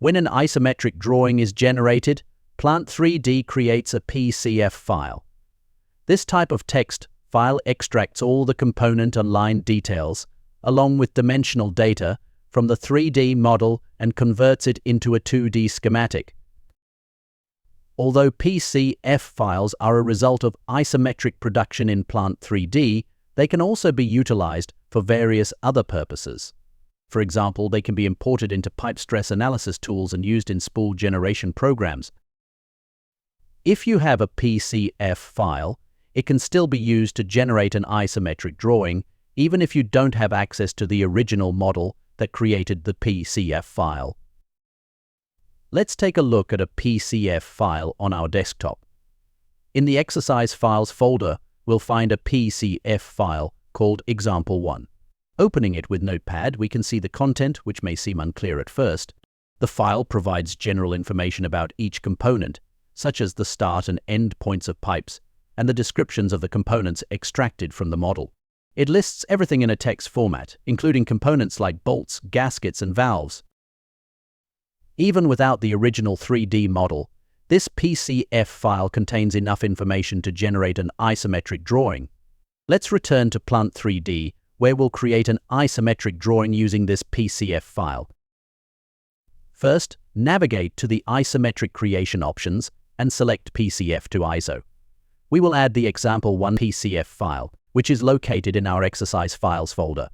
When an isometric drawing is generated, Plant 3D creates a PCF file. This type of text file extracts all the component and line details, along with dimensional data, from the 3D model and converts it into a 2D schematic. Although PCF files are a result of isometric production in Plant 3D, they can also be utilized for various other purposes. For example, they can be imported into pipe stress analysis tools and used in spool generation programs. If you have a PCF file, it can still be used to generate an isometric drawing, even if you don't have access to the original model that created the PCF file. Let's take a look at a PCF file on our desktop. In the Exercise Files folder, we'll find a PCF file called Example1. Opening it with Notepad, we can see the content, which may seem unclear at first. The file provides general information about each component, such as the start and end points of pipes, and the descriptions of the components extracted from the model. It lists everything in a text format, including components like bolts, gaskets, and valves. Even without the original 3D model, this PCF file contains enough information to generate an isometric drawing. Let's return to Plant 3D, where we'll create an isometric drawing using this PCF file. First, navigate to the Isometric Creation options and select PCF to ISO. We will add the Example1 PCF file, which is located in our Exercise Files folder.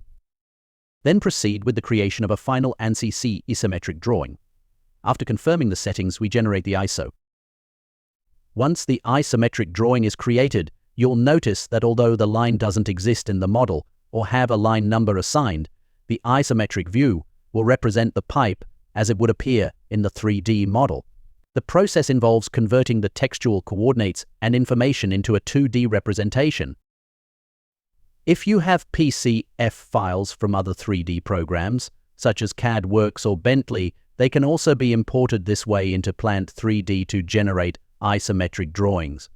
Then proceed with the creation of a final ANSI isometric drawing. After confirming the settings, we generate the ISO. Once the isometric drawing is created, you'll notice that although the line doesn't exist in the model or have a line number assigned, the isometric view will represent the pipe as it would appear in the 3D model. The process involves converting the textual coordinates and information into a 2D representation. If you have PCF files from other 3D programs, such as CAD Works or Bentley, they can also be imported this way into Plant 3D to generate isometric drawings.